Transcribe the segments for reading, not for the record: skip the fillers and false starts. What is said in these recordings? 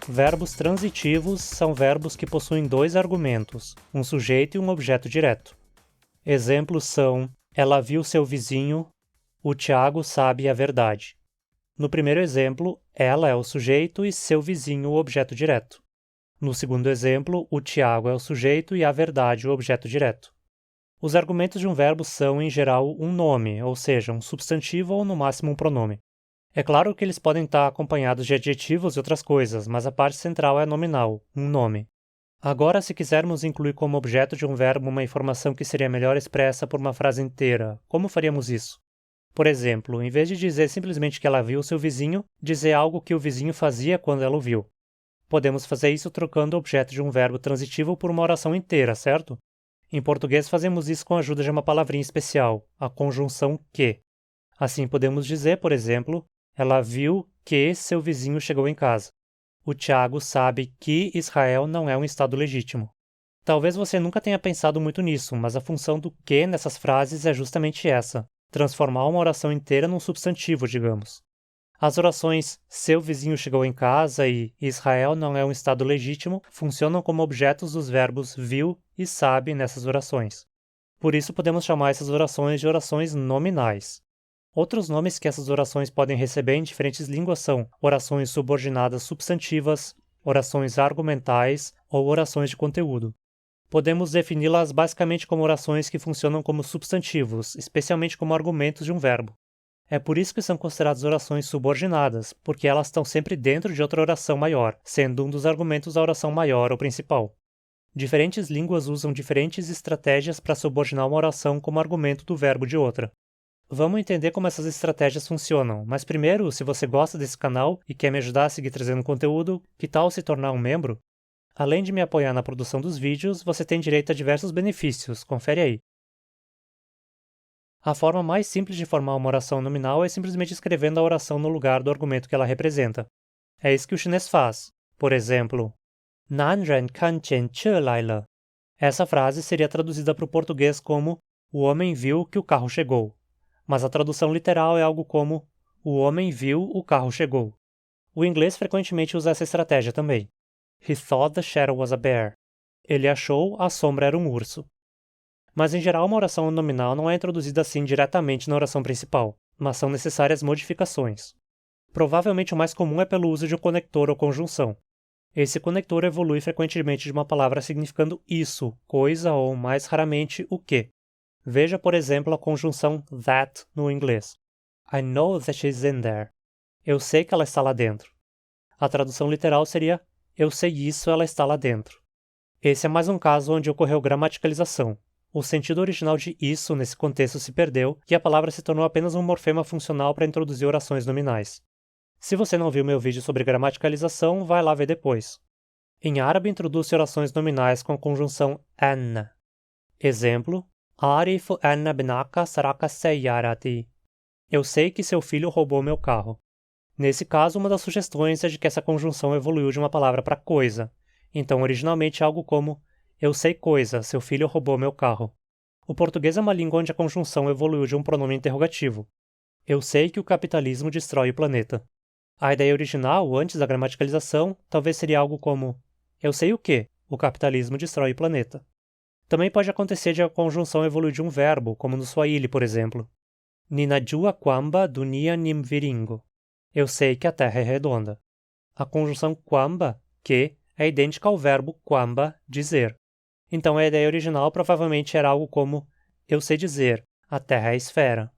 Verbos transitivos são verbos que possuem dois argumentos, um sujeito e um objeto direto. Exemplos são: ela viu seu vizinho, o Tiago sabe a verdade. No primeiro exemplo, ela é o sujeito e seu vizinho o objeto direto. No segundo exemplo, o Tiago é o sujeito e a verdade o objeto direto. Os argumentos de um verbo são, em geral, um nome, ou seja, um substantivo ou no máximo um pronome. É claro que eles podem estar acompanhados de adjetivos e outras coisas, mas a parte central é nominal, um nome. Agora, se quisermos incluir como objeto de um verbo uma informação que seria melhor expressa por uma frase inteira, como faríamos isso? Por exemplo, em vez de dizer simplesmente que ela viu seu vizinho, dizer algo que o vizinho fazia quando ela o viu. Podemos fazer isso trocando o objeto de um verbo transitivo por uma oração inteira, certo? Em português fazemos isso com a ajuda de uma palavrinha especial, a conjunção que. Assim podemos dizer, por exemplo, ela viu que seu vizinho chegou em casa. O Tiago sabe que Israel não é um Estado legítimo. Talvez você nunca tenha pensado muito nisso, mas a função do que nessas frases é justamente essa: transformar uma oração inteira num substantivo, digamos. As orações seu vizinho chegou em casa e Israel não é um Estado legítimo funcionam como objetos dos verbos viu e sabe nessas orações. Por isso podemos chamar essas orações de orações nominais. Outros nomes que essas orações podem receber em diferentes línguas são orações subordinadas substantivas, orações argumentais ou orações de conteúdo. Podemos defini-las basicamente como orações que funcionam como substantivos, especialmente como argumentos de um verbo. É por isso que são consideradas orações subordinadas, porque elas estão sempre dentro de outra oração maior, sendo um dos argumentos a oração maior ou principal. Diferentes línguas usam diferentes estratégias para subordinar uma oração como argumento do verbo de outra. Vamos entender como essas estratégias funcionam, mas primeiro, se você gosta desse canal e quer me ajudar a seguir trazendo conteúdo, que tal se tornar um membro? Além de me apoiar na produção dos vídeos, você tem direito a diversos benefícios, confere aí. A forma mais simples de formar uma oração nominal é simplesmente escrevendo a oração no lugar do argumento que ela representa. É isso que o chinês faz. Por exemplo, Nan ren kan chen che lai le. Essa frase seria traduzida para o português como o homem viu que o carro chegou. Mas a tradução literal é algo como o homem viu o carro chegou. O inglês frequentemente usa essa estratégia também. He thought the shadow was a bear. Ele achou a sombra era um urso. Mas em geral uma oração nominal não é introduzida assim diretamente na oração principal, mas são necessárias modificações. Provavelmente o mais comum é pelo uso de um conector ou conjunção. Esse conector evolui frequentemente de uma palavra significando isso, coisa ou, mais raramente, o que. Veja, por exemplo, a conjunção that no inglês. I know that she's in there. Eu sei que ela está lá dentro. A tradução literal seria eu sei isso, ela está lá dentro. Esse é mais um caso onde ocorreu gramaticalização. O sentido original de isso nesse contexto se perdeu e a palavra se tornou apenas um morfema funcional para introduzir orações nominais. Se você não viu meu vídeo sobre gramaticalização, vai lá ver depois. Em árabe, introduz orações nominais com a conjunção an. Exemplo: Arifu anna binaka saraka sayyarati. Eu sei que seu filho roubou meu carro. Nesse caso, uma das sugestões é de que essa conjunção evoluiu de uma palavra para coisa. Então, originalmente, algo como eu sei coisa, seu filho roubou meu carro. O português é uma língua onde a conjunção evoluiu de um pronome interrogativo. Eu sei que o capitalismo destrói o planeta. A ideia original, antes da gramaticalização, talvez seria algo como eu sei o que, o capitalismo destrói o planeta. Também pode acontecer de a conjunção evoluir de um verbo, como no Swahili, por exemplo. Ninajua kwamba dunia ni mviringo. Eu sei que a Terra é redonda. A conjunção kwamba, que, é idêntica ao verbo kwamba, dizer. Então a ideia original provavelmente era algo como eu sei dizer, a Terra é esfera.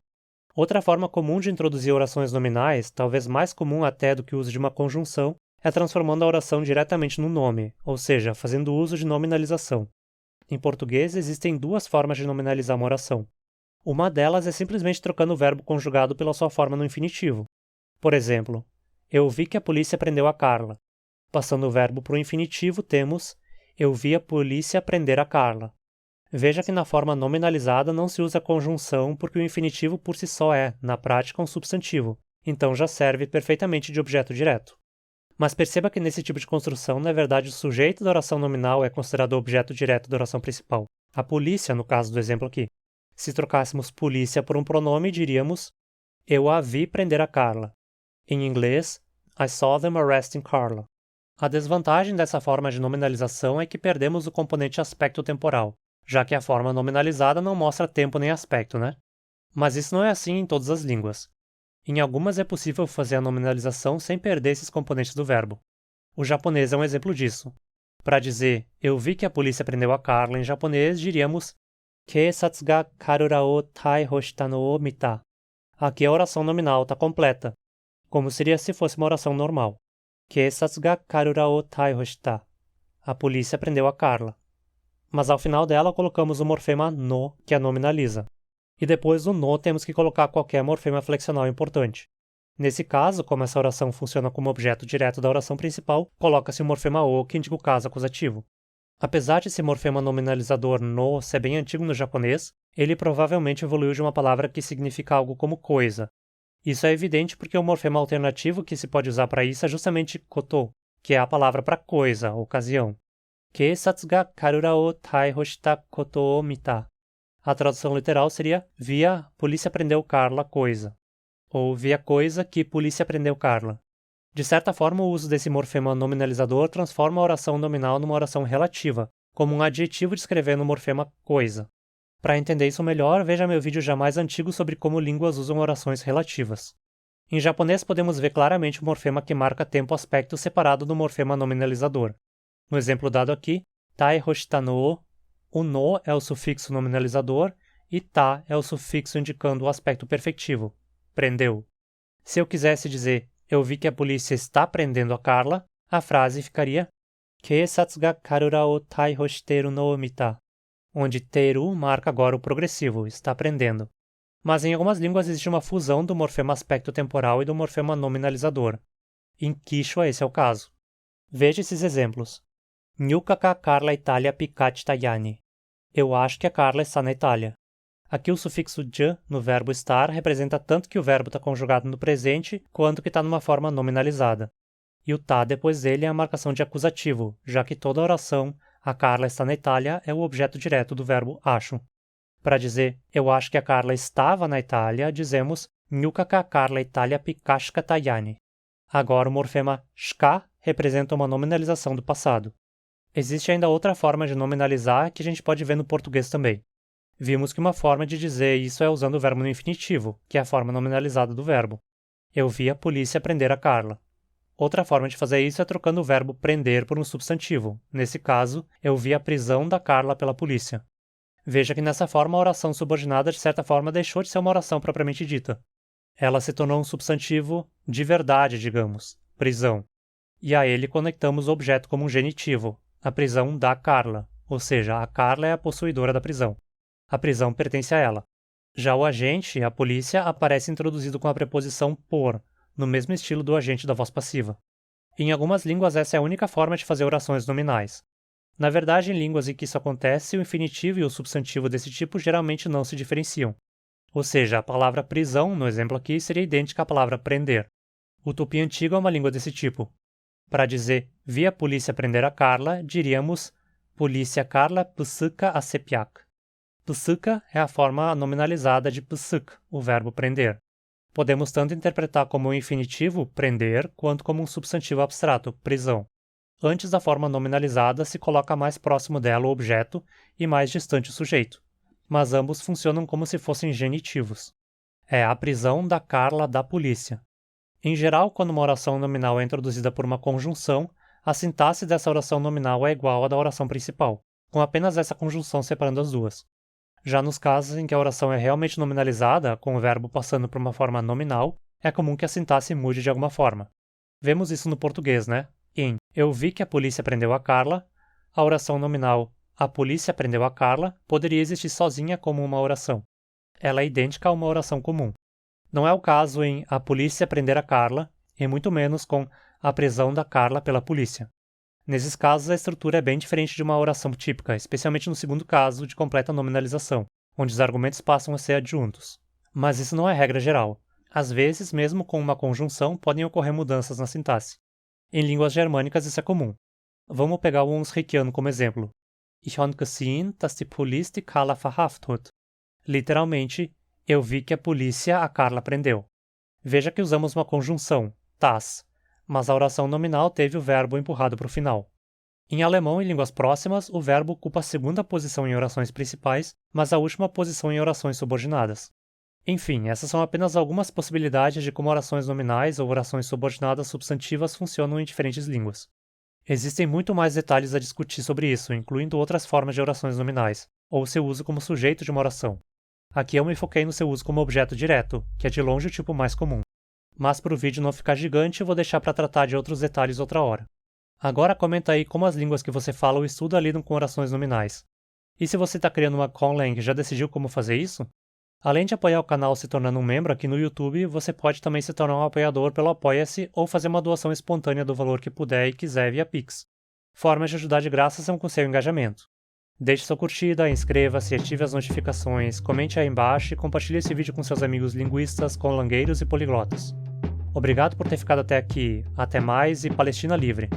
Outra forma comum de introduzir orações nominais, talvez mais comum até do que o uso de uma conjunção, é transformando a oração diretamente no nome, ou seja, fazendo uso de nominalização. Em português, existem duas formas de nominalizar uma oração. Uma delas é simplesmente trocando o verbo conjugado pela sua forma no infinitivo. Por exemplo, eu vi que a polícia prendeu a Carla. Passando o verbo para o infinitivo, temos eu vi a polícia prender a Carla. Veja que na forma nominalizada não se usa a conjunção porque o infinitivo por si só é, na prática, um substantivo, então já serve perfeitamente de objeto direto. Mas perceba que nesse tipo de construção, na verdade, o sujeito da oração nominal é considerado o objeto direto da oração principal. A polícia, no caso do exemplo aqui. Se trocássemos polícia por um pronome, diríamos eu a vi prender a Carla. Em inglês, I saw them arresting Carla. A desvantagem dessa forma de nominalização é que perdemos o componente aspecto temporal, já que a forma nominalizada não mostra tempo nem aspecto, né? Mas isso não é assim em todas as línguas. Em algumas é possível fazer a nominalização sem perder esses componentes do verbo. O japonês é um exemplo disso. Para dizer eu vi que a polícia prendeu a Carla em japonês, diríamos Keisatsu ga Karura o taihou shita no o mita. Aqui a oração nominal está completa, como seria se fosse uma oração normal. Keisatsu ga Karura o taihou shita. A polícia prendeu a Carla. Mas ao final dela colocamos o morfema no, que a nominaliza. E depois do no temos que colocar qualquer morfema flexional importante. Nesse caso, como essa oração funciona como objeto direto da oração principal, coloca-se o morfema o, que indica o caso acusativo. Apesar de esse morfema nominalizador no ser bem antigo no japonês, ele provavelmente evoluiu de uma palavra que significa algo como coisa. Isso é evidente porque o morfema alternativo que se pode usar para isso é justamente koto, que é a palavra para coisa, ocasião. Keisatsu ga Karura o taihou shita koto o mita. A tradução literal seria via polícia prendeu Carla coisa, ou via coisa que polícia prendeu Carla. De certa forma, o uso desse morfema nominalizador transforma a oração nominal numa oração relativa, como um adjetivo descrevendo o morfema coisa. Para entender isso melhor, veja meu vídeo já mais antigo sobre como línguas usam orações relativas. Em japonês podemos ver claramente o morfema que marca tempo-aspecto separado do morfema nominalizador. No exemplo dado aqui, taihou shita no o no é o sufixo nominalizador e ta é o sufixo indicando o aspecto perfectivo, prendeu. Se eu quisesse dizer eu vi que a polícia está prendendo a Carla, a frase ficaria Keisatsu ga Karura o taihou shiteru no mita, onde teru marca agora o progressivo, está prendendo. Mas em algumas línguas existe uma fusão do morfema aspecto temporal e do morfema nominalizador. Em Quechua esse é o caso. Veja esses exemplos. Nyuka ka Carla Itália pikachita yani. Eu acho que a Carla está na Itália. Aqui o sufixo ja no verbo estar representa tanto que o verbo está conjugado no presente quanto que está numa forma nominalizada. E o ta depois dele é a marcação de acusativo, já que toda oração a Carla está na Itália é o objeto direto do verbo acho. Para dizer eu acho que a Carla estava na Itália, dizemos Nyuka ka Carla Itália pikashikata yani. Agora o morfema shka representa uma nominalização do passado. Existe ainda outra forma de nominalizar que a gente pode ver no português também. Vimos que uma forma de dizer isso é usando o verbo no infinitivo, que é a forma nominalizada do verbo. Eu vi a polícia prender a Carla. Outra forma de fazer isso é trocando o verbo prender por um substantivo. Nesse caso, eu vi a prisão da Carla pela polícia. Veja que nessa forma a oração subordinada de certa forma deixou de ser uma oração propriamente dita. Ela se tornou um substantivo de verdade, digamos, prisão. E a ele conectamos o objeto como um genitivo, a prisão da Carla, ou seja, a Carla é a possuidora da prisão. A prisão pertence a ela. Já o agente, a polícia, aparece introduzido com a preposição por, no mesmo estilo do agente da voz passiva. Em algumas línguas essa é a única forma de fazer orações nominais. Na verdade, em línguas em que isso acontece, o infinitivo e o substantivo desse tipo geralmente não se diferenciam. Ou seja, a palavra prisão, no exemplo aqui, seria idêntica à palavra prender. O tupi antigo é uma língua desse tipo. Para dizer vi a polícia prender a Carla, diríamos polícia Carla psuka a sepiak. Psuka é a forma nominalizada de psuk, o verbo prender. Podemos tanto interpretar como um infinitivo, prender, quanto como um substantivo abstrato, prisão. Antes da forma nominalizada se coloca mais próximo dela o objeto e mais distante o sujeito, mas ambos funcionam como se fossem genitivos. É a prisão da Carla da polícia. Em geral, quando uma oração nominal é introduzida por uma conjunção, a sintaxe dessa oração nominal é igual à da oração principal, com apenas essa conjunção separando as duas. Já nos casos em que a oração é realmente nominalizada, com o verbo passando por uma forma nominal, é comum que a sintaxe mude de alguma forma. Vemos isso no português, né? Em eu vi que a polícia prendeu a Carla, a oração nominal a polícia prendeu a Carla poderia existir sozinha como uma oração. Ela é idêntica a uma oração comum. Não é o caso em a polícia prender a Carla, e muito menos com a prisão da Carla pela polícia. Nesses casos, a estrutura é bem diferente de uma oração típica, especialmente no segundo caso de completa nominalização, onde os argumentos passam a ser adjuntos. Mas isso não é regra geral. Às vezes, mesmo com uma conjunção, podem ocorrer mudanças na sintaxe. Em línguas germânicas isso é comum. Vamos pegar o Hunsrückiano como exemplo. Ich habe gesehen, dass die Polizei die Carla verhaftet. Literalmente, eu vi que a polícia a Carla prendeu. Veja que usamos uma conjunção, das, mas a oração nominal teve o verbo empurrado para o final. Em alemão e línguas próximas, o verbo ocupa a segunda posição em orações principais, mas a última posição em orações subordinadas. Enfim, essas são apenas algumas possibilidades de como orações nominais ou orações subordinadas substantivas funcionam em diferentes línguas. Existem muito mais detalhes a discutir sobre isso, incluindo outras formas de orações nominais, ou seu uso como sujeito de uma oração. Aqui eu me foquei no seu uso como objeto direto, que é de longe o tipo mais comum. Mas para o vídeo não ficar gigante, eu vou deixar para tratar de outros detalhes outra hora. Agora comenta aí como as línguas que você fala ou estuda lidam com orações nominais. E se você está criando uma Conlang, já decidiu como fazer isso? Além de apoiar o canal se tornando um membro aqui no YouTube, você pode também se tornar um apoiador pelo Apoia-se ou fazer uma doação espontânea do valor que puder e quiser via Pix. Formas de ajudar de graça são com seu engajamento. Deixe sua curtida, inscreva-se, ative as notificações, comente aí embaixo e compartilhe esse vídeo com seus amigos linguistas, conlangueiros e poliglotas. Obrigado por ter ficado até aqui, até mais e Palestina livre!